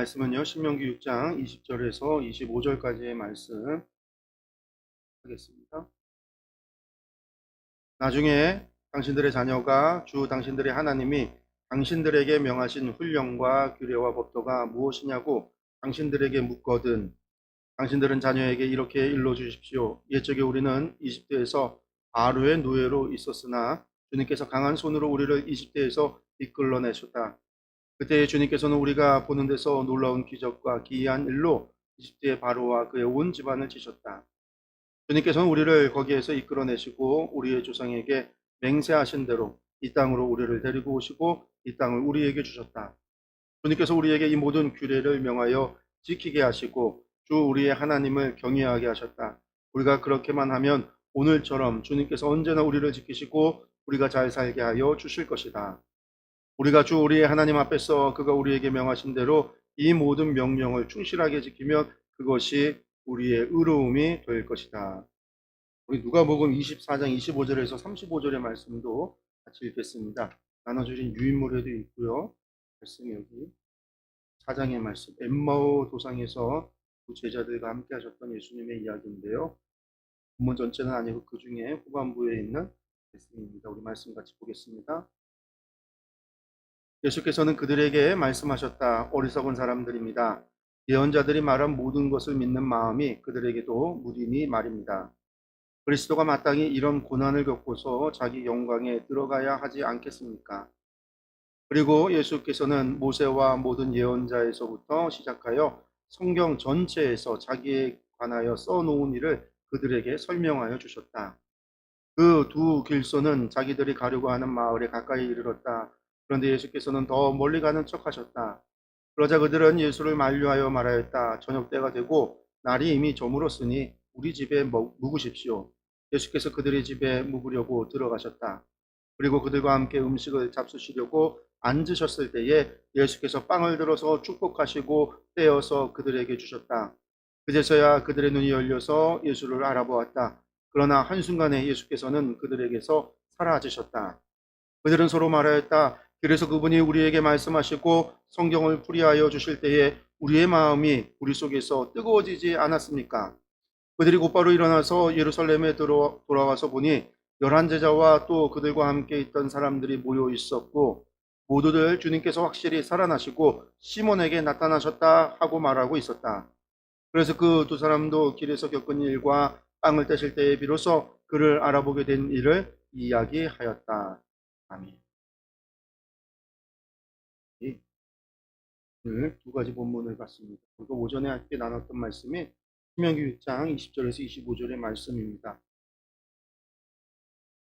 말씀은요, 신명기 6장 20절에서 25절까지의 말씀 하겠습니다. 나중에 당신들의 자녀가 주 당신들의 하나님이 당신들에게 명하신 훈령과 규례와 법도가 무엇이냐고 당신들에게 묻거든 당신들은 자녀에게 이렇게 일러 주십시오. 옛적에 우리는 이집트에서 아루의 노예로 있었으나 주님께서 강한 손으로 우리를 이집트에서 이끌어내셨다. 그때 주님께서는 우리가 보는 데서 놀라운 기적과 기이한 일로 이집트의 바로와 그의 온 집안을 치셨다. 주님께서는 우리를 거기에서 이끌어내시고 우리의 조상에게 맹세하신 대로 이 땅으로 우리를 데리고 오시고 이 땅을 우리에게 주셨다. 주님께서 우리에게 이 모든 규례를 명하여 지키게 하시고 주 우리의 하나님을 경외하게 하셨다. 우리가 그렇게만 하면 오늘처럼 주님께서 언제나 우리를 지키시고 우리가 잘 살게 하여 주실 것이다. 우리가 주 우리의 하나님 앞에서 그가 우리에게 명하신 대로 이 모든 명령을 충실하게 지키면 그것이 우리의 의로움이 될 것이다. 우리 누가복음 24장 25절에서 35절의 말씀도 같이 읽겠습니다. 나눠주신 유인물에도 있고요. 말씀이 여기 4장의 말씀, 엠마오 도상에서 그 제자들과 함께 하셨던 예수님의 이야기인데요. 본문 전체는 아니고 그 중에 후반부에 있는 말씀입니다. 우리 말씀 같이 보겠습니다. 예수께서는 그들에게 말씀하셨다. 어리석은 사람들입니다. 예언자들이 말한 모든 것을 믿는 마음이 그들에게도 무디니 말입니다. 그리스도가 마땅히 이런 고난을 겪고서 자기 영광에 들어가야 하지 않겠습니까? 그리고 예수께서는 모세와 모든 예언자에서부터 시작하여 성경 전체에서 자기에 관하여 써놓은 일을 그들에게 설명하여 주셨다. 그 두 길소는 자기들이 가려고 하는 마을에 가까이 이르렀다. 그런데 예수께서는 더 멀리 가는 척 하셨다. 그러자 그들은 예수를 만류하여 말하였다. 저녁 때가 되고 날이 이미 저물었으니 우리 집에 묵으십시오. 예수께서 그들의 집에 묵으려고 들어가셨다. 그리고 그들과 함께 음식을 잡수시려고 앉으셨을 때에 예수께서 빵을 들어서 축복하시고 떼어서 그들에게 주셨다. 그제서야 그들의 눈이 열려서 예수를 알아보았다. 그러나 한순간에 예수께서는 그들에게서 사라지셨다. 그들은 서로 말하였다. 그래서 그분이 우리에게 말씀하시고 성경을 풀이하여 주실 때에 우리의 마음이 우리 속에서 뜨거워지지 않았습니까? 그들이 곧바로 일어나서 예루살렘에 돌아와서 보니 11제자와 또 그들과 함께 있던 사람들이 모여 있었고 모두들 주님께서 확실히 살아나시고 시몬에게 나타나셨다 하고 말하고 있었다. 그래서 그 두 사람도 길에서 겪은 일과 빵을 떼실 때에 비로소 그를 알아보게 된 일을 이야기하였다. 아멘. 오늘 두 가지 본문을 봤습니다. 그리고 오전에 함께 나눴던 말씀이 신명기 6장 20절에서 25절의 말씀입니다.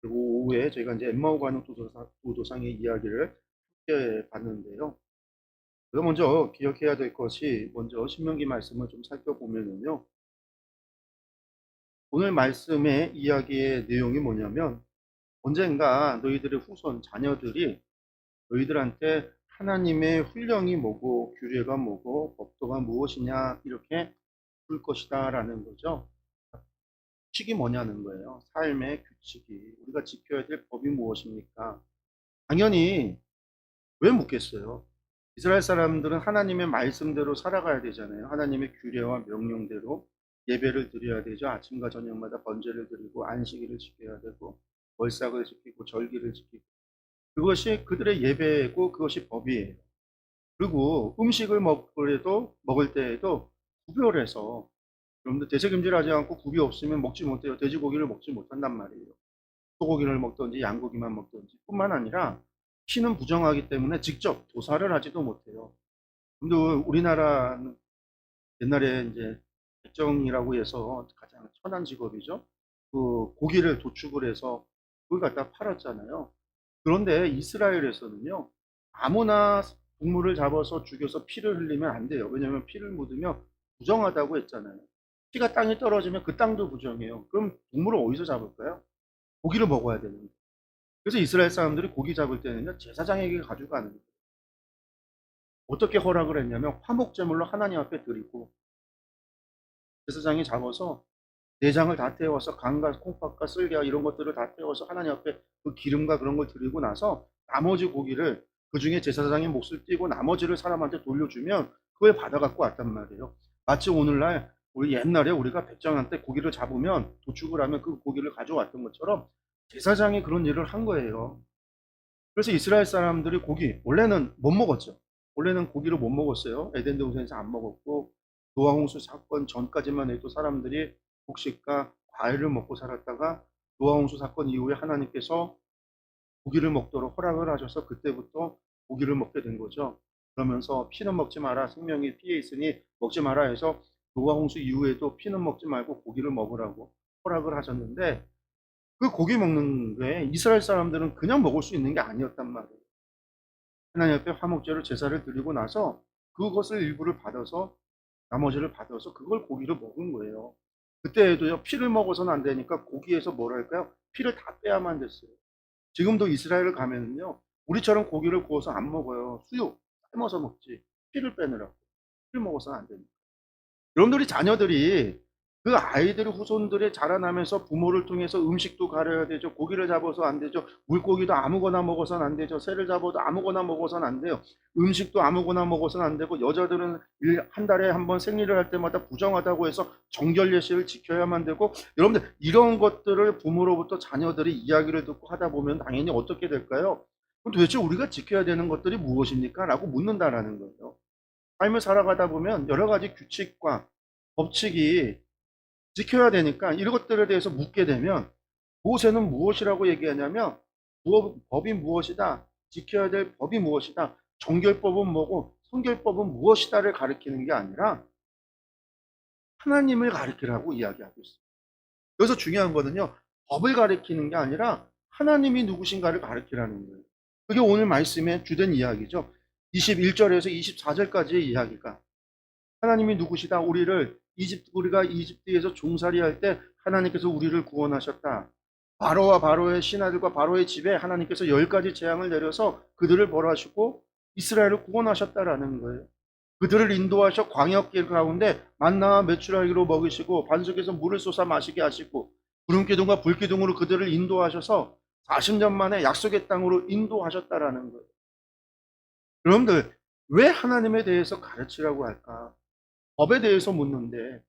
그리고 오후에 저희가 이제 엠마오 가는 두 도상의 이야기를 함께 봤는데요. 우리가 먼저 기억해야 될 것이 먼저 신명기 말씀을 좀 살펴보면요. 오늘 말씀의 이야기의 내용이 뭐냐면 언젠가 너희들의 후손 자녀들이 너희들한테 하나님의 훈령이 뭐고 규례가 뭐고 법도가 무엇이냐 이렇게 볼 것이다 라는 거죠. 규칙이 뭐냐는 거예요. 삶의 규칙이 우리가 지켜야 될 법이 무엇입니까? 당연히 왜 묻겠어요? 이스라엘 사람들은 하나님의 말씀대로 살아가야 되잖아요. 하나님의 규례와 명령대로 예배를 드려야 되죠. 아침과 저녁마다 번제를 드리고 안식일을 지켜야 되고 월삭을 지키고 절기를 지키고 그것이 그들의 예배고 그것이 법이에요. 그리고 음식을 먹을 때에도 구별해서 여러분들 대책임질하지 않고 구비 없으면 먹지 못해요. 돼지고기를 먹지 못한단 말이에요. 소고기를 먹든지 양고기만 먹든지 뿐만 아니라 피는 부정하기 때문에 직접 도살을 하지도 못해요. 근데 우리나라는 옛날에 이제 백정이라고 해서 가장 천한 직업이죠. 그 고기를 도축을 해서 그걸 갖다 팔았잖아요. 그런데 이스라엘에서는요, 아무나 동물을 잡아서 죽여서 피를 흘리면 안 돼요. 왜냐하면 피를 묻으면 부정하다고 했잖아요. 피가 땅에 떨어지면 그 땅도 부정해요. 그럼 동물을 어디서 잡을까요? 고기를 먹어야 되는데. 그래서 이스라엘 사람들이 고기 잡을 때는요, 제사장에게 가져가는 거예요. 어떻게 허락을 했냐면 화목제물로 하나님 앞에 드리고 제사장이 잡아서 내장을 다 태워서 간과 콩팥과 쓸개와 이런 것들을 다 태워서 하나님 앞에 그 기름과 그런 걸 드리고 나서 나머지 고기를 그 중에 제사장의 몫을 띄고 나머지를 사람한테 돌려주면 그걸 받아 갖고 왔단 말이에요. 마치 오늘날 우리 옛날에 우리가 백정한테 고기를 잡으면 도축을 하면 그 고기를 가져왔던 것처럼 제사장이 그런 일을 한 거예요. 그래서 이스라엘 사람들이 고기 원래는 못 먹었죠. 원래는 고기를 못 먹었어요. 에덴 동산에서 안 먹었고 노아 홍수 사건 전까지만 해도 사람들이 곡식과 과일을 먹고 살았다가 노아 홍수 사건 이후에 하나님께서 고기를 먹도록 허락을 하셔서 그때부터 고기를 먹게 된 거죠. 그러면서 피는 먹지 마라, 생명이 피에 있으니 먹지 마라 해서 노아 홍수 이후에도 피는 먹지 말고 고기를 먹으라고 허락을 하셨는데 그 고기 먹는 게 이스라엘 사람들은 그냥 먹을 수 있는 게 아니었단 말이에요. 하나님 앞에 화목제로 제사를 드리고 나서 그것을 일부를 받아서 나머지를 받아서 그걸 고기를 먹은 거예요. 그때에도요, 피를 먹어서는 안 되니까 고기에서 뭐랄까요? 피를 다 빼야만 됐어요. 지금도 이스라엘을 가면은요, 우리처럼 고기를 구워서 안 먹어요. 수육, 삶아서 먹지. 피를 빼느라고. 피를 먹어서는 안 됩니다. 여러분들이 자녀들이 그 아이들의 후손들이 자라나면서 부모를 통해서 음식도 가려야 되죠. 고기를 잡아서 안 되죠. 물고기도 아무거나 먹어서는 안 되죠. 새를 잡아도 아무거나 먹어서는 안 돼요. 음식도 아무거나 먹어서는 안 되고 여자들은 한 달에 한 번 생리를 할 때마다 부정하다고 해서 정결 예식을 지켜야만 되고 여러분들 이런 것들을 부모로부터 자녀들이 이야기를 듣고 하다 보면 당연히 어떻게 될까요? 그럼 도대체 우리가 지켜야 되는 것들이 무엇입니까? 라고 묻는다라는 거예요. 삶을 살아가다 보면 여러 가지 규칙과 법칙이 지켜야 되니까 이런 것들에 대해서 묻게 되면 모세는 무엇이라고 얘기하냐면 법이 무엇이다, 지켜야 될 법이 무엇이다, 정결법은 뭐고 성결법은 무엇이다를 가리키는 게 아니라 하나님을 가리키라고 이야기하고 있습니다. 여기서 중요한 거는요, 법을 가리키는 게 아니라 하나님이 누구신가를 가리키라는 거예요. 그게 오늘 말씀의 주된 이야기죠. 21절에서 24절까지의 이야기가 하나님이 누구시다. 우리가 이집트에서 종살이할 때 하나님께서 우리를 구원하셨다. 바로와 바로의 신하들과 바로의 집에 하나님께서 10가지 재앙을 내려서 그들을 벌하시고 이스라엘을 구원하셨다라는 거예요. 그들을 인도하셔 광야길 가운데 만나와 메추라기로 먹이시고 반석에서 물을 쏟아 마시게 하시고 구름기둥과 불기둥으로 그들을 인도하셔서 40년 만에 약속의 땅으로 인도하셨다라는 거예요. 여러분들 왜 하나님에 대해서 가르치라고 할까? 법에 대해서 묻는데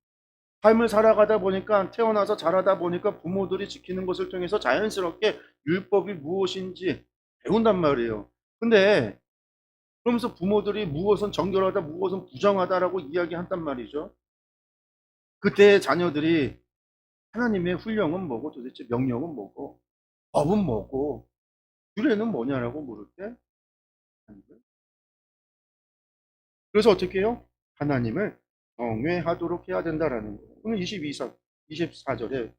삶을 살아가다 보니까 태어나서 자라다 보니까 부모들이 지키는 것을 통해서 자연스럽게 율법이 무엇인지 배운단 말이에요. 근데 그러면서 부모들이 무엇은 정결하다 무엇은 부정하다라고 이야기한단 말이죠. 그때 자녀들이 하나님의 훈령은 뭐고 도대체 명령은 뭐고 법은 뭐고 규례는 뭐냐라고 물을 때 그래서 어떻게 해요? 하나님을 경외하도록 해야 된다라는 거예요. 오늘 24절에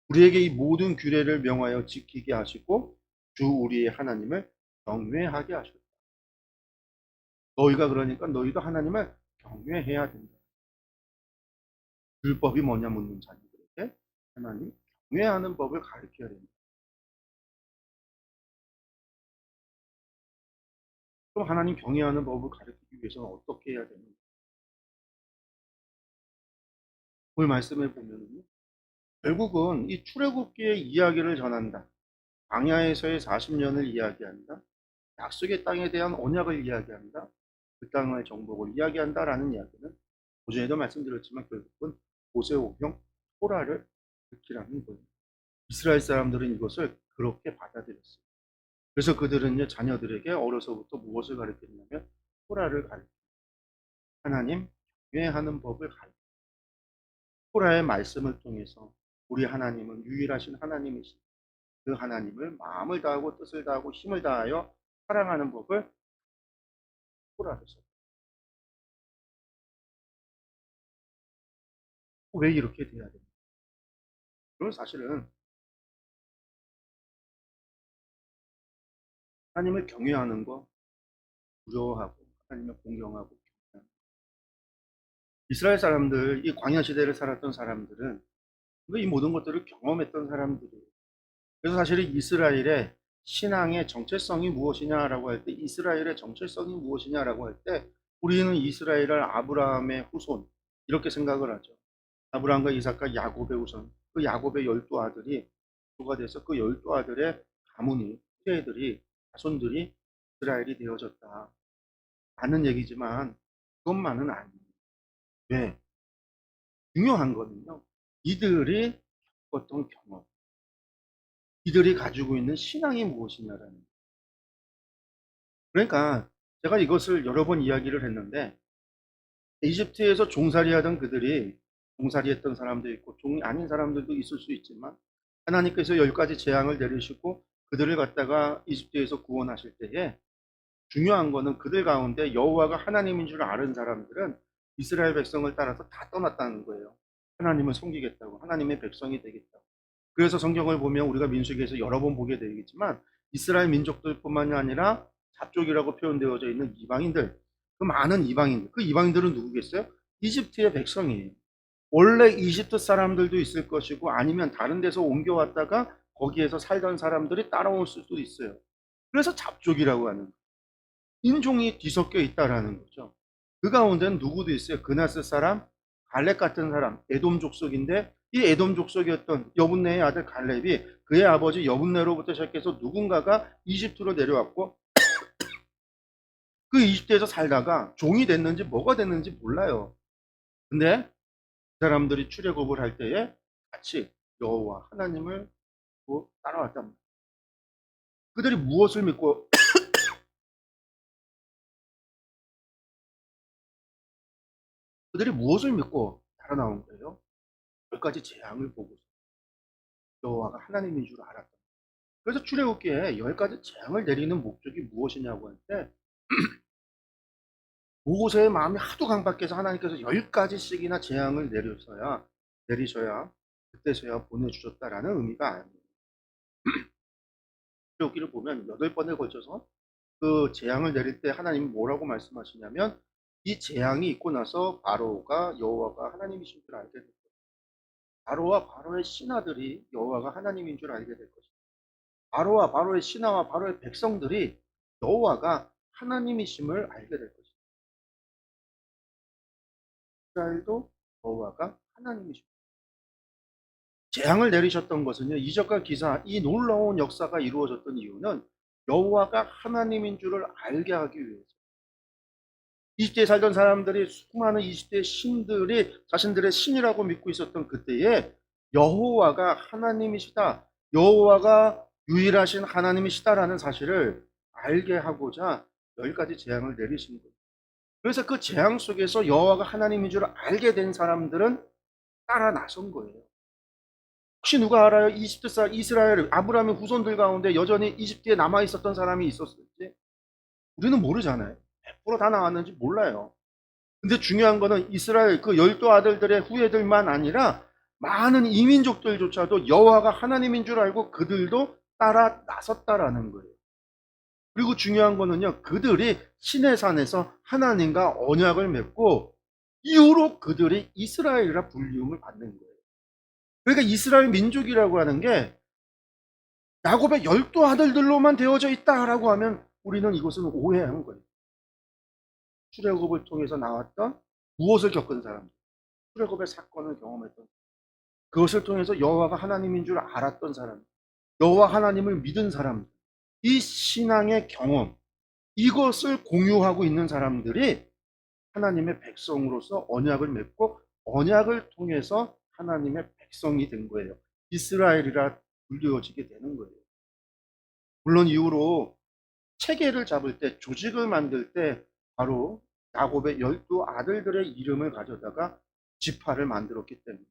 우리에게 이 모든 규례를 명하여 지키게 하시고 주 우리의 하나님을 경외하게 하셨다. 너희가 그러니까 너희도 하나님을 경외해야 된다. 율법이 뭐냐 묻는 자녀들에게 하나님 경외하는 법을 가르쳐야 된다. 그럼 하나님 경외하는 법을 가르치기 위해서는 어떻게 해야 되는가? 오늘 말씀에 보면은요. 결국은 이 출애굽기의 이야기를 전한다. 광야에서의 40년을 이야기한다. 약속의 땅에 대한 언약을 이야기한다. 그 땅의 정복을 이야기한다라는 이야기는 오전에도 말씀드렸지만 결국은 모세오경 토라를 지키라는 거예요. 이스라엘 사람들은 이것을 그렇게 받아들였어요. 그래서 그들은 자녀들에게 어려서부터 무엇을 가르쳤냐면 토라를 가르쳐 하나님 경외하는 법을 가르쳐 토라의 말씀을 통해서 우리 하나님은 유일하신 하나님이신 그 하나님을 마음을 다하고 뜻을 다하고 힘을 다하여 사랑하는 법을 토라를 써. 왜 이렇게 돼야 됩니까? 그건 사실은 하나님을 경외하는 거 두려워하고 하나님을 공경하고 이스라엘 사람들, 이 광야 시대를 살았던 사람들은 이 모든 것들을 경험했던 사람들이에요. 그래서 사실은 이스라엘의 신앙의 정체성이 무엇이냐라고 할 때, 이스라엘의 정체성이 무엇이냐라고 할 때, 우리는 이스라엘을 아브라함의 후손 이렇게 생각을 하죠. 아브라함과 이삭과 야곱의 후손, 그 야곱의 12아들이 주가 돼서 그 12아들의 가문이, 후대들이, 자손들이 이스라엘이 되어졌다. 맞는 얘기지만 그것만은 아니에요. 왜? 중요한 거는요. 이들이 겪었던 경험, 이들이 가지고 있는 신앙이 무엇이냐라는 거예요. 그러니까 제가 이것을 여러 번 이야기를 했는데 이집트에서 종살이하던 그들이 종살이했던 사람도 있고 종이 아닌 사람들도 있을 수 있지만 하나님께서 10가지 재앙을 내리시고 그들을 갖다가 이집트에서 구원하실 때에 중요한 거는 그들 가운데 여호와가 하나님인 줄 아는 사람들은 이스라엘 백성을 따라서 다 떠났다는 거예요. 하나님을 섬기겠다고, 하나님의 백성이 되겠다고. 그래서 성경을 보면 우리가 민수기에서 여러 번 보게 되겠지만 이스라엘 민족들뿐만이 아니라 잡족이라고 표현되어져 있는 이방인들, 그 많은 이방인들, 그 이방인들은 누구겠어요? 이집트의 백성이에요. 원래 이집트 사람들도 있을 것이고 아니면 다른 데서 옮겨왔다가 거기에서 살던 사람들이 따라올 수도 있어요. 그래서 잡족이라고 하는 거예요. 인종이 뒤섞여 있다라는 거죠. 그 가운데는 누구도 있어요. 그나스 사람, 갈렙 같은 사람, 에돔 족속인데 이 에돔 족속이었던 여분네의 아들 갈렙이 그의 아버지 여분네로부터 시작해서 누군가가 이집트로 내려왔고 그 이집트에서 살다가 종이 됐는지 뭐가 됐는지 몰라요. 근데 그 사람들이 출애굽을 할 때에 같이 여호와 하나님을 따라왔단 말이에요. 그들이 무엇을 믿고 그들이 무엇을 믿고 달아 나온 거예요? 몇 가지 재앙을 보고 여호와가 하나님인 줄 알았다. 그래서 출애굽기에 10가지 재앙을 내리는 목적이 무엇이냐고 할 때 모세의 마음이 하도 강박해서 하나님께서 10가지씩이나 재앙을 내리셔야 그때서야 보내주셨다라는 의미가 아니에요. 출애굽기를 보면 8번에 걸쳐서 그 재앙을 내릴 때 하나님이 뭐라고 말씀하시냐면 이 재앙이 있고 나서 바로가 여호와가 하나님이신 줄 알게 될 것이다. 바로와 바로의 신하들이 여호와가 하나님인 줄 알게 될 것이다. 바로와 바로의 신하와 바로의 백성들이 여호와가 하나님이심을 알게 될 것이다. 이스라엘도 여호와가 하나님이십니다. 재앙을 내리셨던 것은요, 이적과 기사, 이 놀라운 역사가 이루어졌던 이유는 여호와가 하나님인 줄을 알게 하기 위해서. 이집트에 살던 사람들이 수많은 이집트의 신들이 자신들의 신이라고 믿고 있었던 그때에 여호와가 하나님이시다, 여호와가 유일하신 하나님이시다라는 사실을 알게 하고자 10가지 재앙을 내리신 거예요. 그래서 그 재앙 속에서 여호와가 하나님인 줄 알게 된 사람들은 따라 나선 거예요. 혹시 누가 알아요? 이집트 살 이스라엘 아브라함의 후손들 가운데 여전히 이집트에 남아 있었던 사람이 있었을지? 우리는 모르잖아요. 100%다 나왔는지 몰라요. 근데 중요한 거는 이스라엘 그 12아들들의 후예들만 아니라 많은 이민족들조차도 여호와가 하나님인 줄 알고 그들도 따라 나섰다라는 거예요. 그리고 중요한 거는요, 그들이 시내산에서 하나님과 언약을 맺고 이후로 그들이 이스라엘이라 불리움을 받는 거예요. 그러니까 이스라엘 민족이라고 하는 게 야곱의 12아들들로만 되어져 있다라고 하면 우리는 이것은 오해한 거예요. 출애굽을 통해서 나왔던 무엇을 겪은 사람들, 출애굽의 사건을 경험했던, 그것을 통해서 여호와가 하나님인 줄 알았던 사람, 여호와 하나님을 믿은 사람, 이 신앙의 경험, 이것을 공유하고 있는 사람들이 하나님의 백성으로서 언약을 맺고 언약을 통해서 하나님의 백성이 된 거예요. 이스라엘이라 불리워지게 되는 거예요. 물론 이후로 체계를 잡을 때, 조직을 만들 때 바로 야곱의 12아들들의 이름을 가져다가 지파를 만들었기 때문에,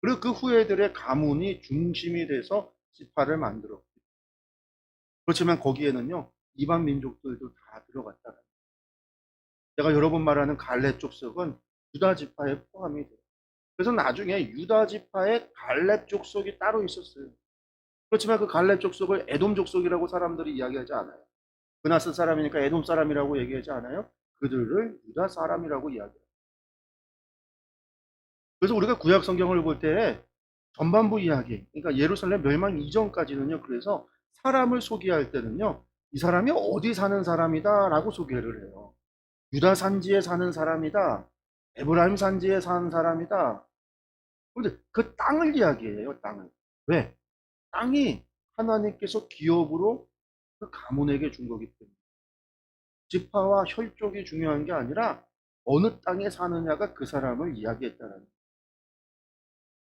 그리고 그 후예들의 가문이 중심이 돼서 지파를 만들었고, 그렇지만 거기에는요 이방 민족들도 다 들어갔다. 제가 여러 번 말하는 갈렙 족속은 유다 지파에 포함이 돼요. 그래서 나중에 유다 지파의 갈렙 족속이 따로 있었어요. 그렇지만 그 갈렙 족속을 에돔 족속이라고 사람들이 이야기하지 않아요. 그나스 사람이니까 에돔 사람이라고 얘기하지 않아요. 그들을 유다 사람이라고 이야기해요. 그래서 우리가 구약 성경을 볼 때 전반부 이야기, 그러니까 예루살렘 멸망 이전까지는요, 그래서 사람을 소개할 때는요, 이 사람이 어디 사는 사람이다 라고 소개를 해요. 유다 산지에 사는 사람이다, 에브라임 산지에 사는 사람이다. 근데 그 땅을 이야기해요, 땅을. 왜? 땅이 하나님께서 기업으로 그 가문에게 준 거기 때문에 지파와 혈족이 중요한 게 아니라 어느 땅에 사느냐가 그 사람을 이야기했다라는 거예요.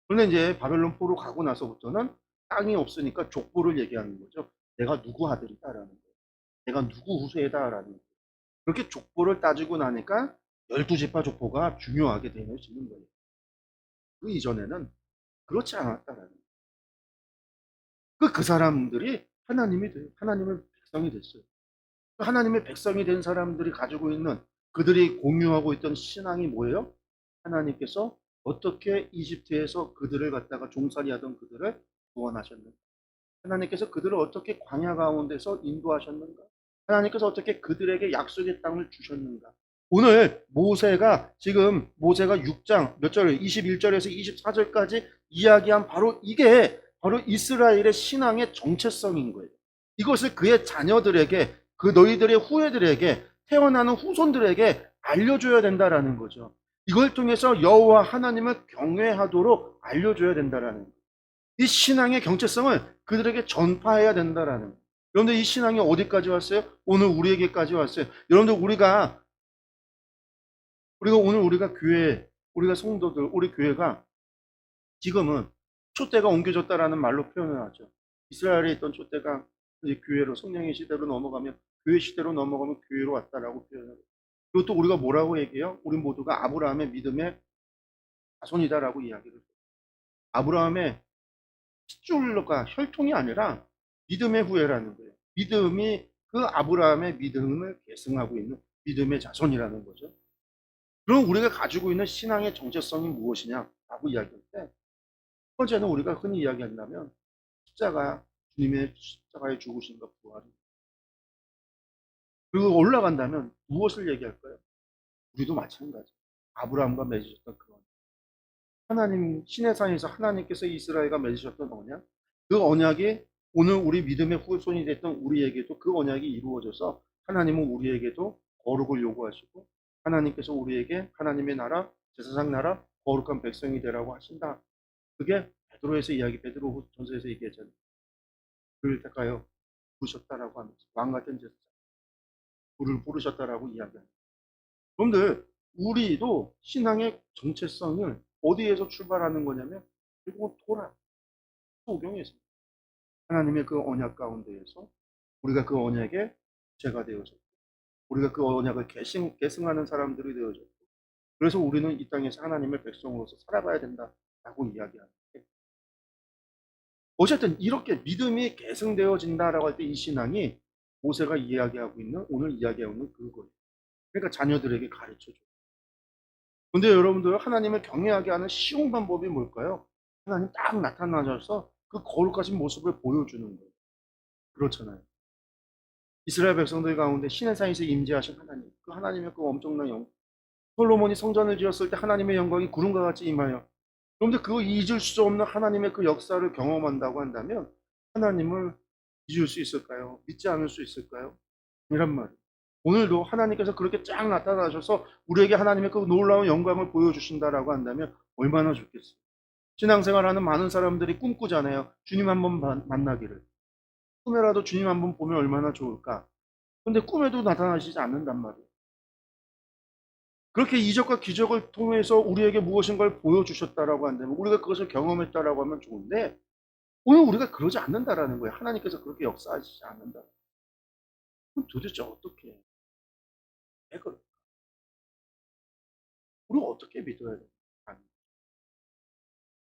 그런데 이제 바벨론 포로 가고 나서부터는 땅이 없으니까 족보를 얘기하는 거죠. 내가 누구 아들이다라는 거예요. 내가 누구 후세다라는 거예요. 그렇게 족보를 따지고 나니까 12지파 족보가 중요하게 되어지는 거예요. 그 이전에는 그렇지 않았다라는 거예요. 그 사람들이 하나님의 백성이 됐어요. 하나님의 백성이 된 사람들이 가지고 있는 그들이 공유하고 있던 신앙이 뭐예요? 하나님께서 어떻게 이집트에서 그들을 갖다가 종살이하던 그들을 구원하셨는가? 하나님께서 그들을 어떻게 광야 가운데서 인도하셨는가? 하나님께서 어떻게 그들에게 약속의 땅을 주셨는가? 오늘 모세가 6장 몇 절, 21절에서 24절까지 이야기한 바로 이게 바로 이스라엘의 신앙의 정체성인 거예요. 이것을 그의 자녀들에게, 그 너희들의 후예들에게, 태어나는 후손들에게 알려줘야 된다라는 거죠. 이걸 통해서 여호와 하나님을 경외하도록 알려줘야 된다라는 거예요. 이 신앙의 정체성을 그들에게 전파해야 된다라는 거예요. 여러분들 이 신앙이 어디까지 왔어요? 오늘 우리에게까지 왔어요. 여러분들 우리가 교회, 우리가 성도들, 우리 교회가 지금은 촛대가 옮겨졌다라는 말로 표현을 하죠. 이스라엘에 있던 촛대가 이제 교회로, 성령의 시대로 넘어가면, 교회 시대로 넘어가면 교회로 왔다라고 표현을 해요. 그것도 우리가 뭐라고 얘기해요? 우리 모두가 아브라함의 믿음의 자손이다라고 이야기를 해요. 아브라함의 핏줄과 혈통이 아니라 믿음의 후예라는 거예요. 믿음이 그 아브라함의 믿음을 계승하고 있는 믿음의 자손이라는 거죠. 그럼 우리가 가지고 있는 신앙의 정체성이 무엇이냐라고 이야기할 때, 첫 번째는 우리가 흔히 이야기한다면 주님의 십자가의 죽으심과 부활입니다. 그리고 올라간다면 무엇을 얘기할까요? 우리도 마찬가지. 아브라함과 맺으셨던 그 언약. 하나님, 시내산에서 하나님께서 이스라엘과 맺으셨던 언약. 그 언약이 오늘 우리 믿음의 후손이 됐던 우리에게도 그 언약이 이루어져서 하나님은 우리에게도 거룩을 요구하시고 하나님께서 우리에게 하나님의 나라, 제사장 나라, 거룩한 백성이 되라고 하신다. 그게 베드로 전서에서 얘기했잖아요. 그를 택하여 부르셨다라고 하면서 왕 같은 제사장, 불을 부르셨다라고 이야기합니다. 그런데 우리도 신앙의 정체성을 어디에서 출발하는 거냐면 결국은 소경에서 하나님의 그 언약 가운데에서 우리가 그 언약의 죄가 되어졌고 우리가 그 언약을 계승하는 사람들이 되어졌고 그래서 우리는 이 땅에서 하나님의 백성으로서 살아가야 된다라고 이야기하는데 어쨌든 이렇게 믿음이 계승되어진다라고 할 때 이 신앙이 모세가 오늘 이야기하고 있는 그거예요. 그러니까 자녀들에게 가르쳐줘. 근데 여러분들 하나님을 경외하게 하는 쉬운 방법이 뭘까요? 하나님 딱 나타나셔서 그 거룩하신 모습을 보여주는 거예요. 그렇잖아요. 이스라엘 백성들 가운데 시내산에서 임재하신 하나님, 그 하나님의 그 엄청난 영광. 솔로몬이 성전을 지었을 때 하나님의 영광이 구름과 같이 임하여. 그런데 그 잊을 수 없는 하나님의 그 역사를 경험한다고 한다면 하나님을 잊을 수 있을까요? 믿지 않을 수 있을까요? 이란 말이에요. 오늘도 하나님께서 그렇게 쫙 나타나셔서 우리에게 하나님의 그 놀라운 영광을 보여주신다라고 한다면 얼마나 좋겠어요. 신앙생활하는 많은 사람들이 꿈꾸잖아요. 주님 한번 만나기를. 꿈에라도 주님 한번 보면 얼마나 좋을까. 근데 꿈에도 나타나시지 않는단 말이에요. 그렇게 이적과 기적을 통해서 우리에게 무엇인가를 보여주셨다라고 한다면 우리가 그것을 경험했다라고 하면 좋은데 오늘 우리가 그러지 않는다라는 거예요. 하나님께서 그렇게 역사하시지 않는다. 그럼 도대체 어떻게 해? 우리가 어떻게 믿어야 돼?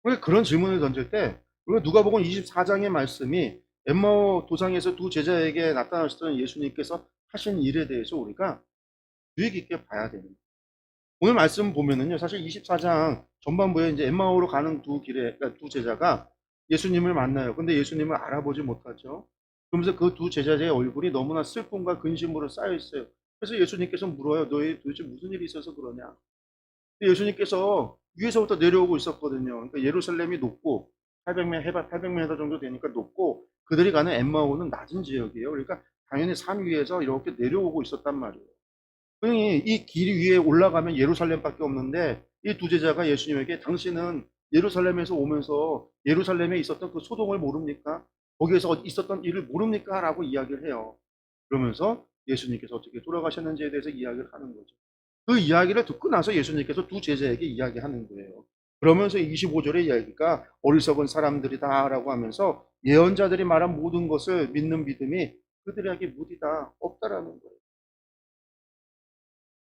우리가 그런 질문을 던질 때 우리가 누가복음 24장의 말씀이 엠마오 도상에서 두 제자에게 나타나셨던 예수님께서 하신 일에 대해서 우리가 유익 깊게 봐야 됩니다. 오늘 말씀 보면은요, 사실 24장 전반부에 이제 엠마오로 가는 그러니까 두 제자가 예수님을 만나요. 근데 예수님을 알아보지 못하죠. 그러면서 그 두 제자의 얼굴이 너무나 슬픔과 근심으로 쌓여 있어요. 그래서 예수님께서 물어요. 너희 도대체 무슨 일이 있어서 그러냐? 근데 예수님께서 위에서부터 내려오고 있었거든요. 그러니까 예루살렘이 높고 800m, 해발 800m 정도 되니까 높고 그들이 가는 엠마오는 낮은 지역이에요. 그러니까 당연히 산 위에서 이렇게 내려오고 있었단 말이에요. 그러니 이 길 위에 올라가면 예루살렘밖에 없는데 이 두 제자가 예수님에게 당신은 예루살렘에서 오면서 예루살렘에 있었던 그 소동을 모릅니까? 거기에서 있었던 일을 모릅니까? 라고 이야기를 해요. 그러면서 예수님께서 어떻게 돌아가셨는지에 대해서 이야기를 하는 거죠. 그 이야기를 듣고 나서 예수님께서 두 제자에게 이야기하는 거예요. 그러면서 25절의 이야기가 어리석은 사람들이다라고 하면서 예언자들이 말한 모든 것을 믿는 믿음이 그들에게 무디다 없다라는 거예요.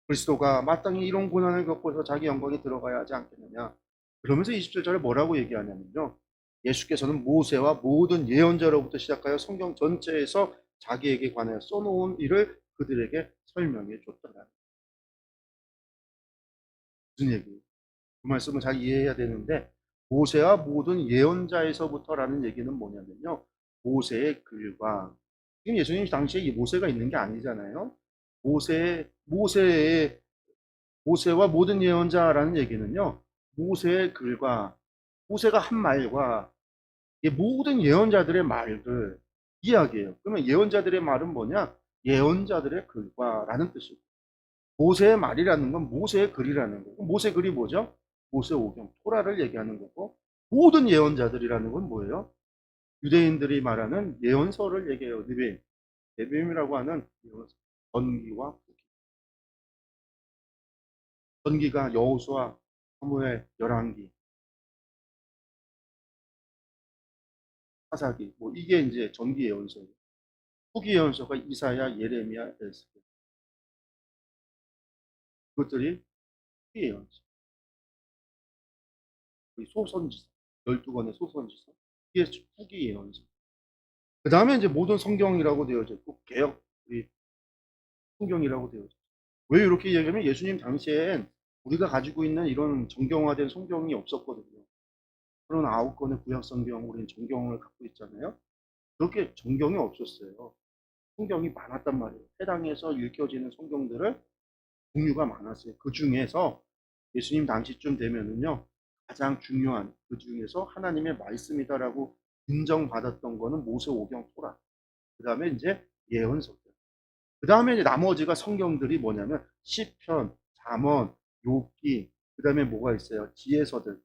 그리스도가 마땅히 이런 고난을 겪고서 자기 영광에 들어가야 하지 않겠느냐. 그러면서 27절에 뭐라고 얘기하냐면요. 예수께서는 모세와 모든 예언자로부터 시작하여 성경 전체에서 자기에게 관하여 써놓은 일을 그들에게 설명해 줬더라. 무슨 얘기예요? 그 말씀을 잘 이해해야 되는데 모세와 모든 예언자에서부터라는 얘기는 뭐냐면요. 모세의 글과 지금 예수님 당시에 이 모세가 있는 게 아니잖아요. 모세의 모세와 모든 예언자라는 얘기는요. 모세의 글과 모세가 한 말과 모든 예언자들의 말들 이야기예요. 그러면 예언자들의 말은 뭐냐? 예언자들의 글과라는 뜻이고 모세의 말이라는 건 모세의 글이라는 거고 모세 글이 뭐죠? 모세오경 토라를 얘기하는 거고 모든 예언자들이라는 건 뭐예요? 유대인들이 말하는 예언서를 얘기해요. 느빔이라고 하는 예언서. 전기와 후기. 전기가 여호수아, 사무엘, 열왕기, 사사기 뭐 이게 이제 전기 예언서예요. 후기 예언서가 이사야, 예레미야, 에스겔 그것들이 후기 예언서. 소선지서 12권의 소선지서 이게 후기 예언서. 그 다음에 이제 모든 성경이라고 되어져 있고 개역 우리 성경이라고 되어져 있어요. 왜 이렇게 얘기하면 예수님 당시엔 우리가 가지고 있는 이런 정경화된 성경이 없었거든요. 그런 9권의 구약 성경 우리는 정경을 갖고 있잖아요. 그렇게 정경이 없었어요. 성경이 많았단 말이에요. 해당해서 읽혀지는 성경들을 종류가 많았어요. 그 중에서 예수님 당시쯤 되면은요, 가장 중요한 그 중에서 하나님의 말씀이다라고 인정받았던 거는 모세오경 토라. 그 다음에 이제 예언서들. 그 다음에 이제 나머지가 성경들이 뭐냐면 시편, 잠언, 욥기, 그 다음에 뭐가 있어요? 지혜서들.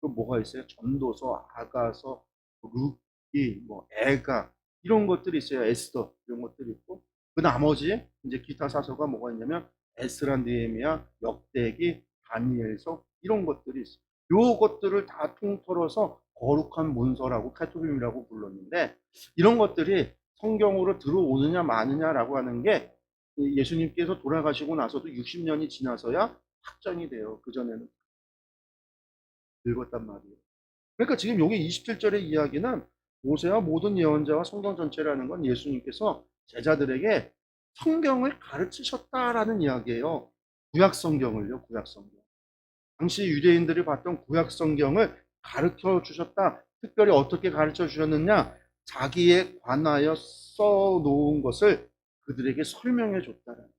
또 뭐가 있어요? 전도서, 아가서, 룻기, 뭐 애가 이런 것들이 있어요. 에스더 이런 것들이 있고 그 나머지 이제 기타 사서가 뭐가 있냐면 에스라, 느헤미야, 역대기, 다니엘서 이런 것들이 있어요. 요 것들을 다 통틀어서 거룩한 문서라고 카토빔이라고 불렀는데 이런 것들이 성경으로 들어오느냐 마느냐라고 하는 게 예수님께서 돌아가시고 나서도 60년이 지나서야 확정이 돼요. 그전에는 읽었단 말이에요. 그러니까 지금 여기 27절의 이야기는 모세와 모든 예언자와 성경 전체라는 건 예수님께서 제자들에게 성경을 가르치셨다라는 이야기예요. 구약 성경을요, 구약 성경. 당시 유대인들이 봤던 구약 성경을 가르쳐 주셨다. 특별히 어떻게 가르쳐 주셨느냐? 자기에 관하여 써 놓은 것을 그들에게 설명해 줬다라는.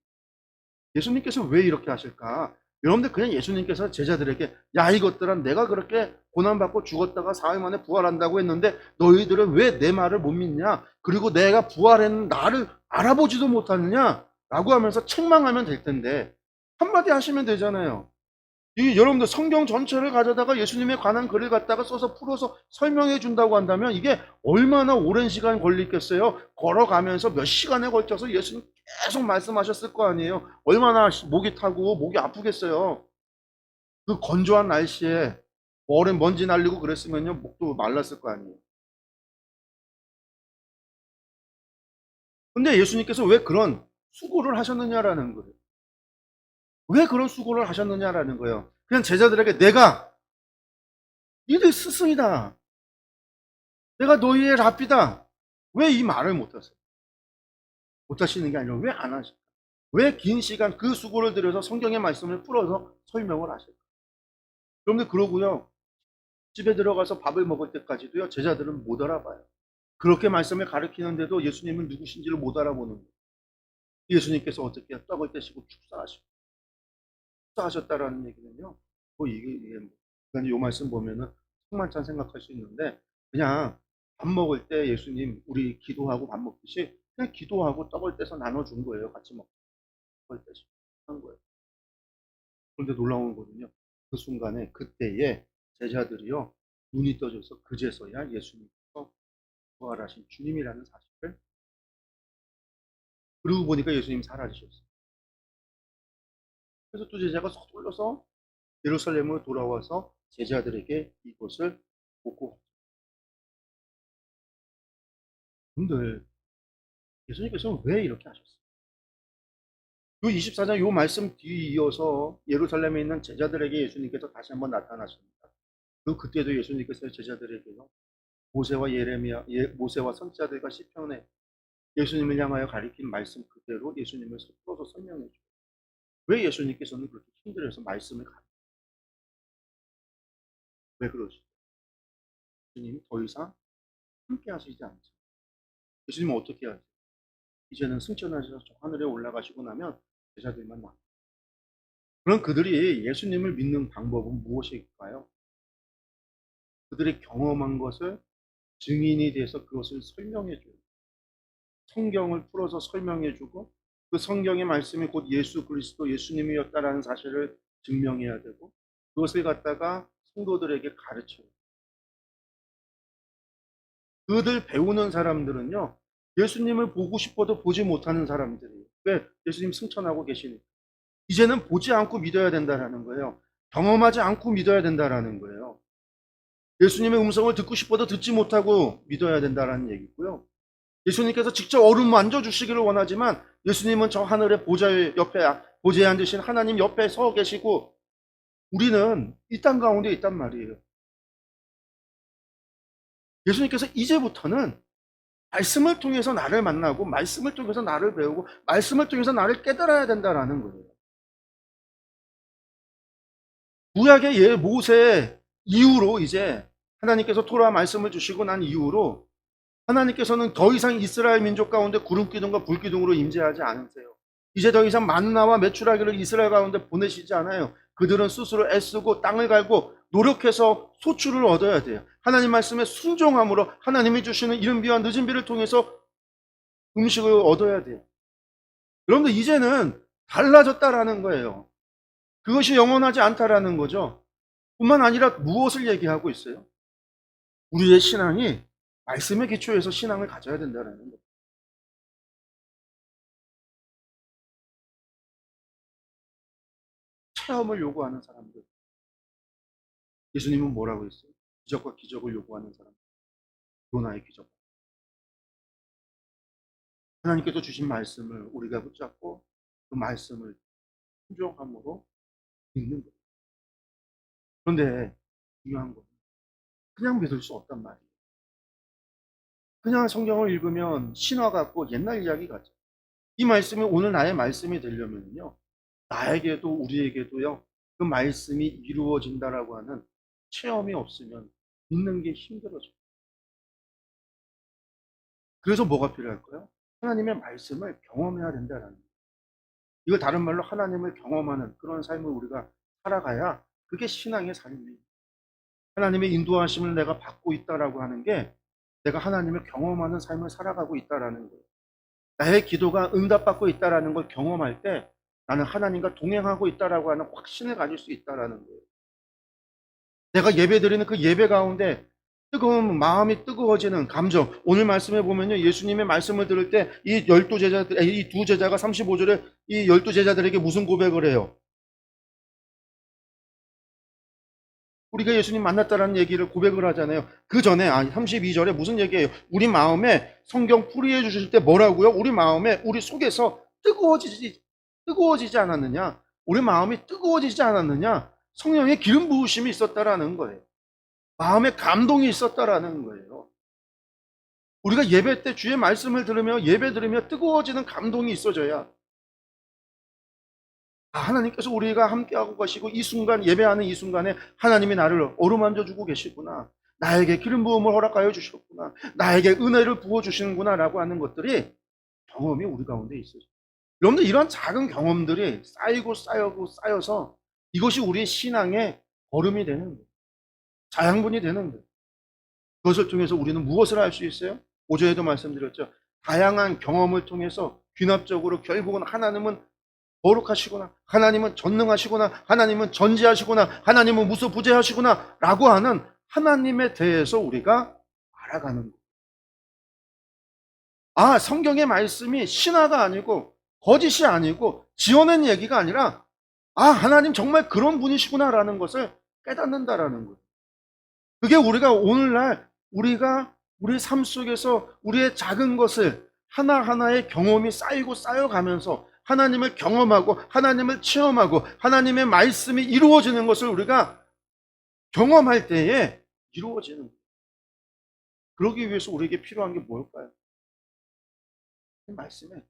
예수님께서 왜 이렇게 하실까? 여러분들 그냥 예수님께서 제자들에게 야 이것들은 내가 그렇게 고난받고 죽었다가 사흘 만에 부활한다고 했는데 너희들은 왜 내 말을 못 믿냐? 그리고 내가 부활했는 나를 알아보지도 못하느냐? 라고 하면서 책망하면 될 텐데 한마디 하시면 되잖아요. 이 여러분들 성경 전체를 가져다가 예수님에 관한 글을 갖다가 써서 풀어서 설명해 준다고 한다면 이게 얼마나 오랜 시간 걸리겠어요? 걸어가면서 몇 시간에 걸쳐서 예수님 계속 말씀하셨을 거 아니에요? 얼마나 목이 타고 목이 아프겠어요? 그 건조한 날씨에 오랜 먼지 날리고 그랬으면요 목도 말랐을 거 아니에요? 근데 예수님께서 왜 그런 수고를 하셨느냐라는 거예요. 왜 그런 수고를 하셨느냐라는 거예요. 그냥 제자들에게 내가 니들 스승이다. 내가 너희의 랍비다. 왜 이 말을 못하세요? 못하시는 게 아니라 왜 안 하실까? 왜 긴 시간 그 수고를 들여서 성경의 말씀을 풀어서 설명을 하실까? 여러분들 그러고요. 집에 들어가서 밥을 먹을 때까지도요. 제자들은 못 알아봐요. 그렇게 말씀을 가르치는데도 예수님은 누구신지를 못 알아보는 거예요. 예수님께서 어떻게 떡을 떼시고 축사하셨다라는 얘기는요. 뭐 이게 뭐. 그러니까 이 말씀 보면은 천만찬 생각할 수 있는데 그냥 밥 먹을 때 예수님 우리 기도하고 밥 먹듯이 그냥 기도하고 떡을 떼서 나눠준 거예요. 같이 먹고 떡을 떼서 한 거예요. 그런데 놀라운 거는요. 그 순간에 그때에 제자들이요. 눈이 떠져서 그제서야 예수님께서 부활하신 주님이라는 사실을 그러고 보니까 예수님 사라지셨어요. 그래서 또 제자가 서둘러서 예루살렘으로 돌아와서 제자들에게 이것을 보고, 근데 예수님께서는 왜 이렇게 하셨어요? 요 24장 요 말씀 뒤에 이어서 예루살렘에 있는 제자들에게 예수님께서 다시 한번 나타나십니다. 그때도 예수님께서 제자들에게요, 모세와 예레미야, 모세와 선지자들과 시편에 예수님을 향하여 가리킨 말씀 그대로 예수님을 풀어서 설명해 줘요. 왜 예수님께서는 그렇게 힘들어서 말씀을 왜 그러시죠? 예수님이 더 이상 함께 하시지 않죠. 예수님은 어떻게 하죠? 이제는 승천하셔서 저 하늘에 올라가시고 나면 제자들만 남아요. 그럼 그들이 예수님을 믿는 방법은 무엇일까요? 그들이 경험한 것을 증인이 돼서 그것을 설명해 줘요. 성경을 풀어서 설명해 주고, 그 성경의 말씀이 곧 예수 그리스도 예수님이었다라는 사실을 증명해야 되고, 그것을 갖다가 성도들에게 가르쳐요. 그들 배우는 사람들은요, 예수님을 보고 싶어도 보지 못하는 사람들이에요. 왜? 예수님 승천하고 계시니까. 이제는 보지 않고 믿어야 된다라는 거예요. 경험하지 않고 믿어야 된다라는 거예요. 예수님의 음성을 듣고 싶어도 듣지 못하고 믿어야 된다라는 얘기고요. 예수님께서 직접 얼음 만져주시기를 원하지만 예수님은 저 하늘의 보좌 옆에, 보좌에 앉으신 하나님 옆에 서 계시고, 우리는 이 땅 가운데 있단 말이에요. 예수님께서 이제부터는 말씀을 통해서 나를 만나고, 말씀을 통해서 나를 배우고, 말씀을 통해서 나를 깨달아야 된다라는 거예요. 구약의 모세 이후로 이제 하나님께서 토라 말씀을 주시고 난 이후로 하나님께서는 더 이상 이스라엘 민족 가운데 구름 기둥과 불 기둥으로 임재하지 않으세요. 이제 더 이상 만나와 메추라기를 이스라엘 가운데 보내시지 않아요. 그들은 스스로 애쓰고 땅을 갈고 노력해서 소출을 얻어야 돼요. 하나님 말씀에 순종함으로 하나님이 주시는 이른 비와 늦은 비를 통해서 음식을 얻어야 돼요. 여러분들 이제는 달라졌다라는 거예요. 그것이 영원하지 않다라는 거죠. 뿐만 아니라 무엇을 얘기하고 있어요? 우리의 신앙이 말씀의 기초에서 신앙을 가져야 된다는 거예요. 체험을 요구하는 사람들. 예수님은 뭐라고 했어요? 기적과 기적을 요구하는 사람. 요나의 기적. 하나님께서 주신 말씀을 우리가 붙잡고 그 말씀을 순종함으로 믿는 거예요. 그런데 중요한 건 그냥 믿을 수 없단 말이에요. 그냥 성경을 읽으면 신화 같고 옛날 이야기 같죠. 이 말씀이 오늘 나의 말씀이 되려면요, 나에게도 우리에게도요, 그 말씀이 이루어진다라고 하는 체험이 없으면 믿는 게 힘들어져요. 그래서 뭐가 필요할까요? 하나님의 말씀을 경험해야 된다라는 거예요. 이걸 다른 말로 하나님을 경험하는 그런 삶을 우리가 살아가야 그게 신앙의 삶이에요. 하나님의 인도하심을 내가 받고 있다라고 하는 게 내가 하나님을 경험하는 삶을 살아가고 있다라는 거예요. 나의 기도가 응답받고 있다라는 걸 경험할 때 나는 하나님과 동행하고 있다라고 하는 확신을 가질 수 있다라는 거예요. 내가 예배드리는 그 예배 가운데 뜨거운 마음이 뜨거워지는 감정. 오늘 말씀에 보면요, 예수님의 말씀을 들을 때 이 열두 제자들, 이 두 제자가 35절에 이 열두 제자들에게 무슨 고백을 해요? 우리가 예수님 만났다라는 얘기를 고백을 하잖아요. 그 전에 32절에 무슨 얘기예요? 우리 마음에 성경 풀이해 주실 때 뭐라고요? 우리 마음에 우리 속에서 뜨거워지지 않았느냐? 우리 마음이 뜨거워지지 않았느냐? 성령의 기름 부으심이 있었다라는 거예요. 마음에 감동이 있었다라는 거예요. 우리가 예배 때 주의 말씀을 들으며 예배 들으며 뜨거워지는 감동이 있어져야 하나님께서 우리가 함께하고 가시고 이 순간 예배하는 이 순간에 하나님이 나를 어루만져 주고 계시구나. 나에게 기름 부음을 허락하여 주셨구나. 나에게 은혜를 부어 주시는구나 라고 하는 것들이 경험이 우리 가운데 있어요. 여러분들 이런 작은 경험들이 쌓이고 쌓여고 쌓여서 이것이 우리의 신앙의 걸음이 되는 거예요. 자양분이 되는 거예요. 그것을 통해서 우리는 무엇을 할 수 있어요? 5절에도 말씀드렸죠. 다양한 경험을 통해서 귀납적으로 결국은 하나님은 거룩하시구나, 하나님은 전능하시구나, 하나님은 전지하시구나, 하나님은 무소부재하시구나 라고 하는 하나님에 대해서 우리가 알아가는 거예요. 성경의 말씀이 신화가 아니고 거짓이 아니고 지어낸 얘기가 아니라 아, 하나님 정말 그런 분이시구나라는 것을 깨닫는다라는 거예요. 그게 우리가 오늘날 우리가 우리 삶 속에서 우리의 작은 것을 하나하나의 경험이 쌓이고 쌓여가면서 하나님을 경험하고 하나님을 체험하고 하나님의 말씀이 이루어지는 것을 우리가 경험할 때에 이루어지는 거예요. 그러기 위해서 우리에게 필요한 게 뭘까요? 그 말씀에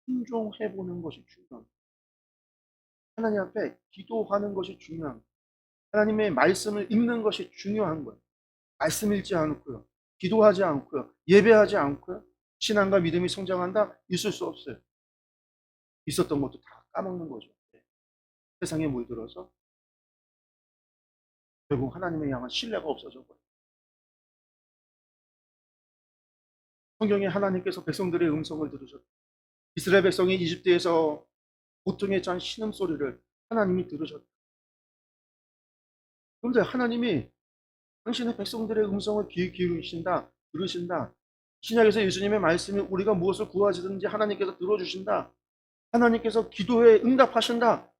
순종해 보는 것이 중요합니다. 하나님 앞에 기도하는 것이 중요한 거예요. 하나님의 말씀을 읽는 것이 중요한 거예요. 말씀 읽지 않고요. 기도하지 않고요. 예배하지 않고요. 신앙과 믿음이 성장한다? 있을 수 없어요. 있었던 것도 다 까먹는 거죠. 세상에 물들어서 결국 하나님에 향한 신뢰가 없어져 버려요. 성경에 하나님께서 백성들의 음성을 들으셨다. 이스라엘 백성이 이집트에서 고통에 찬 신음소리를 하나님이 들으셨다. 그런데 하나님이 당신의 백성들의 음성을 귀 기울이신다, 들으신다. 신약에서 예수님의 말씀이 우리가 무엇을 구하시든지 하나님께서 들어주신다. 하나님께서 기도에 응답하신다.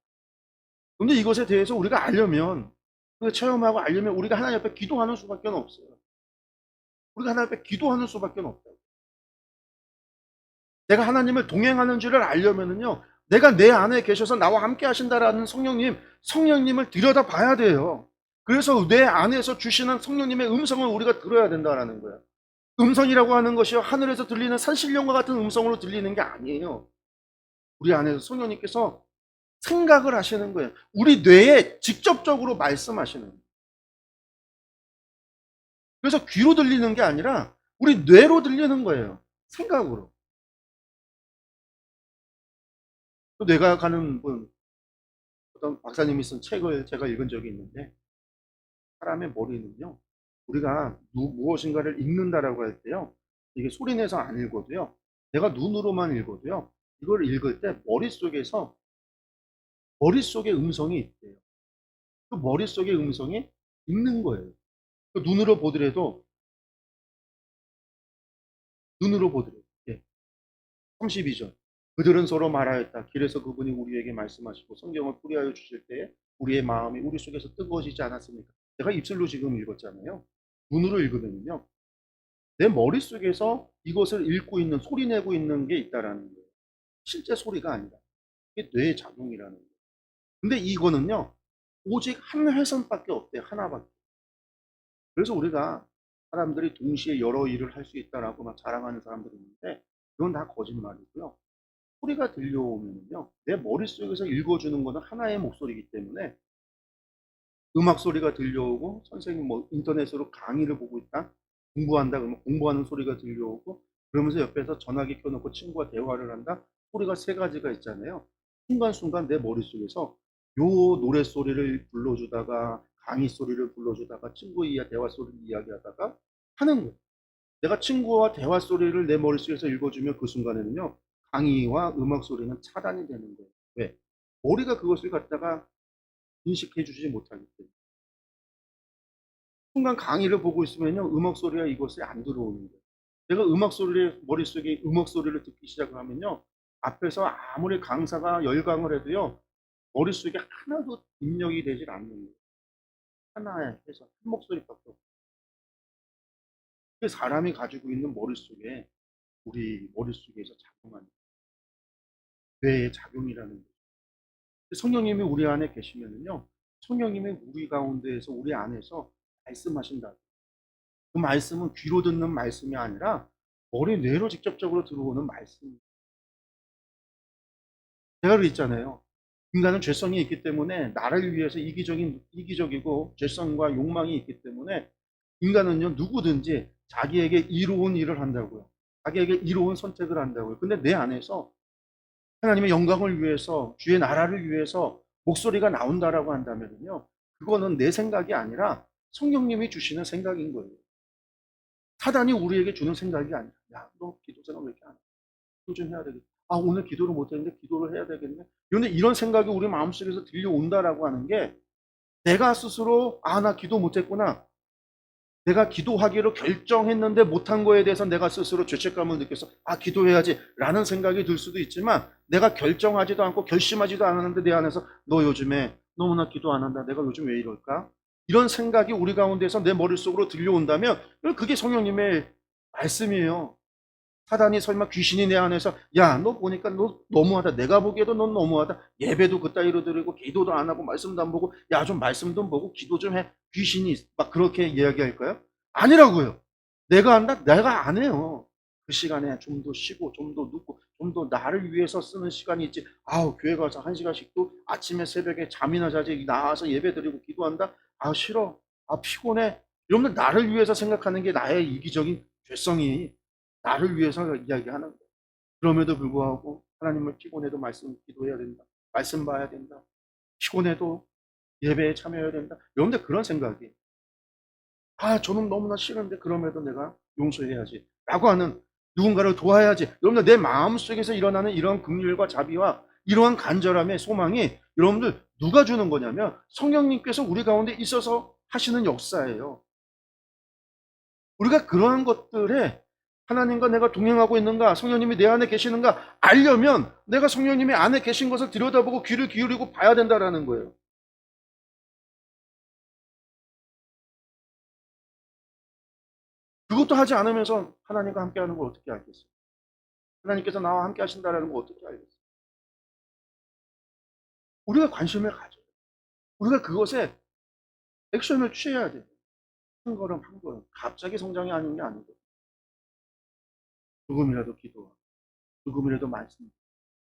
그런데 이것에 대해서 우리가 알려면, 우리가 체험하고 알려면 우리가 하나님 앞에 기도하는 수밖에 없어요. 우리가 하나님 앞에 기도하는 수밖에 없어요. 내가 하나님을 동행하는 줄을 알려면은요, 내가 내 안에 계셔서 나와 함께 하신다라는 성령님을 들여다 봐야 돼요. 그래서 내 안에서 주시는 성령님의 음성을 우리가 들어야 된다라는 거예요. 음성이라고 하는 것이요, 하늘에서 들리는 산신령과 같은 음성으로 들리는 게 아니에요. 우리 안에서 성령님께서 생각을 하시는 거예요. 우리 뇌에 직접적으로 말씀하시는 거예요. 그래서 귀로 들리는 게 아니라 우리 뇌로 들리는 거예요. 생각으로. 또 뇌가 가는 분, 어떤 박사님이 쓴 책을 제가 읽은 적이 있는데, 사람의 머리는요, 우리가 무엇인가를 읽는다라고 할 때요, 이게 소리내서 안 읽어도요, 내가 눈으로만 읽어도요, 이걸 읽을 때 머릿속에 음성이 있대요. 그 머릿속의 음성이 읽는 거예요. 그 눈으로 보더라도. 예. 32절. 그들은 서로 말하였다. 길에서 그분이 우리에게 말씀하시고 성경을 풀이하여 주실 때에 우리의 마음이 우리 속에서 뜨거워지지 않았습니까? 제가 입술로 지금 읽었잖아요. 눈으로 읽으면요, 내 머릿속에서 이것을 읽고 있는, 소리내고 있는 게 있다라는 거예요. 실제 소리가 아니라. 이게 뇌의 작용이라는 거예요. 근데 이거는요, 오직 한 회선밖에 없대요. 하나밖에. 그래서 우리가 사람들이 동시에 여러 일을 할 수 있다라고 막 자랑하는 사람들이 있는데, 그건 다 거짓말이고요. 소리가 들려오면요, 내 머릿속에서 읽어주는 거는 하나의 목소리이기 때문에, 음악 소리가 들려오고 선생님 뭐 인터넷으로 강의를 보고 있다, 공부한다 그러면 공부하는 소리가 들려오고, 그러면서 옆에서 전화기 켜놓고 친구와 대화를 한다, 소리가 세 가지가 있잖아요. 순간순간 내 머릿속에서 요 노래 소리를 불러주다가 강의 소리를 불러주다가 친구 대화 소리를 이야기하다가 하는 거예요. 내가 친구와 대화 소리를 내 머릿속에서 읽어주면 그 순간에는요, 강의와 음악 소리는 차단이 되는 거예요. 왜? 머리가 그것을 갖다가 인식해 주지 못하기 때문에. 순간 강의를 보고 있으면요, 음악 소리가 이것이 안 들어오는 거예요. 내가 머릿속에 음악 소리를 듣기 시작하면요, 앞에서 아무리 강사가 열강을 해도요, 머릿속에 하나도 입력이 되질 않는 거예요. 하나에 해서 한 목소리밖에 없어요. 그 사람이 가지고 있는 머릿속에, 우리 머릿속에서 작용하는 뇌의 작용이라는 거예요. 성령님이 우리 안에 계시면은요, 성령님이 우리 가운데에서, 우리 안에서 말씀하신다. 그 말씀은 귀로 듣는 말씀이 아니라 머리 뇌로 직접적으로 들어오는 말씀. 제가 그랬잖아요. 인간은 죄성이 있기 때문에 나를 위해서 이기적이고 죄성과 욕망이 있기 때문에 인간은요, 누구든지 자기에게 이로운 일을 한다고요. 자기에게 이로운 선택을 한다고요. 근데 내 안에서 하나님의 영광을 위해서, 주의 나라를 위해서 목소리가 나온다라고 한다면요, 그거는 내 생각이 아니라 성령님이 주시는 생각인 거예요. 사단이 우리에게 주는 생각이 아니라, 야, 너 기도 생각 왜 이렇게 안 해? 기도 좀 해야 되겠다. 아, 오늘 기도를 못 했는데 기도를 해야 되겠네. 그런데 이런 생각이 우리 마음속에서 들려온다라고 하는 게, 내가 스스로, 아, 나 기도 못 했구나, 내가 기도하기로 결정했는데 못한 거에 대해서 내가 스스로 죄책감을 느껴서 아 기도해야지 라는 생각이 들 수도 있지만 내가 결정하지도 않고 결심하지도 않았는데 내 안에서 너 요즘에 너무나 기도 안 한다. 내가 요즘 왜 이럴까? 이런 생각이 우리 가운데서 내 머릿속으로 들려온다면 그게 성령님의 말씀이에요. 사단이 설마 귀신이 내 안에서 야 너 보니까 너 너무하다. 내가 보기에도 넌 너무하다. 예배도 그따위로 드리고 기도도 안 하고 말씀도 안 보고 야 좀 말씀 좀 보고 기도 좀 해. 귀신이 막 그렇게 이야기할까요? 아니라고요. 내가 한다? 내가 안 해요. 그 시간에 좀 더 쉬고 좀 더 눕고 좀 더 나를 위해서 쓰는 시간이 있지. 아우 교회 가서 1시간씩 또 아침에 새벽에 잠이나 자지 나와서 예배 드리고 기도한다? 아 싫어. 아 피곤해. 여러분들 나를 위해서 생각하는 게 나의 이기적인 죄성이 나를 위해서 이야기하는 거예요. 그럼에도 불구하고 하나님을 피곤해도 말씀 기도해야 된다. 말씀 봐야 된다. 피곤해도 예배에 참여해야 된다. 여러분들 그런 생각이 아 저는 너무나 싫은데 그럼에도 내가 용서해야지 라고 하는 누군가를 도와야지. 여러분들 내 마음속에서 일어나는 이런 긍휼과 자비와 이러한 간절함의 소망이 여러분들 누가 주는 거냐면 성령님께서 우리 가운데 있어서 하시는 역사예요. 우리가 그러한 것들에 하나님과 내가 동행하고 있는가, 성령님이 내 안에 계시는가 알려면 내가 성령님이 안에 계신 것을 들여다보고 귀를 기울이고 봐야 된다라는 거예요. 그것도 하지 않으면서 하나님과 함께 하는 걸 어떻게 알겠어요? 하나님께서 나와 함께 하신다는 걸 어떻게 알겠어요? 우리가 관심을 가져요. 우리가 그것에 액션을 취해야 돼요. 한 걸음 한 걸음. 갑자기 성장이 아닌 게 아니고 조금이라도 기도하고 조금이라도 말씀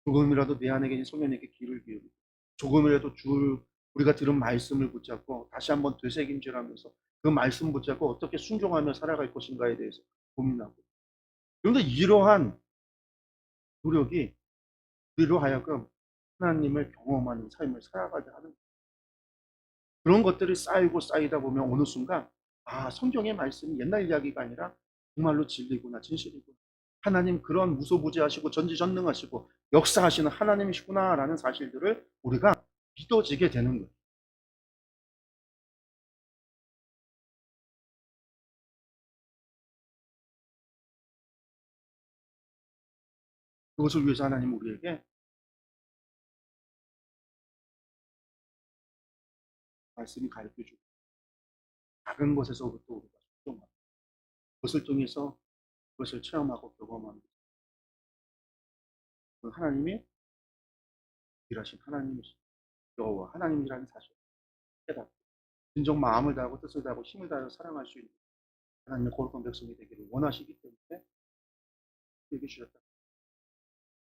조금이라도 내 안에 계신 성령님께 귀를 기울이고 조금이라도 우리가 들은 말씀을 붙잡고 다시 한번 되새김질하면서 그 말씀 붙잡고 어떻게 순종하며 살아갈 것인가에 대해서 고민하고 그런데 이러한 노력이 우리로 하여금 하나님을 경험하는 삶을 살아가게 하는 그런 것들이 쌓이고 쌓이다 보면 어느 순간 아 성경의 말씀이 옛날 이야기가 아니라 정말로 진리구나 진실이구나 하나님 그런 무소부지하시고 전지전능하시고 역사하시는 하나님이시구나라는 사실들을 우리가 믿어지게 되는 거예요. 그것을 위해서 하나님 우리에게 말씀이 가르쳐주고 작은 것에서부터 우리가 순종하고 그것을 통해서 그것을 체험하고 경험하는 그 하나님이 일하신 하나님이신 여호와 하나님이라는 사실을 깨닫고 진정 마음을 다하고 뜻을 다하고 힘을 다하여 사랑할 수 있는 하나님의 거룩한 백성이 되기를 원하시기 때문에 얘기해 주셨다.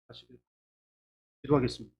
하시길 기도하겠습니다.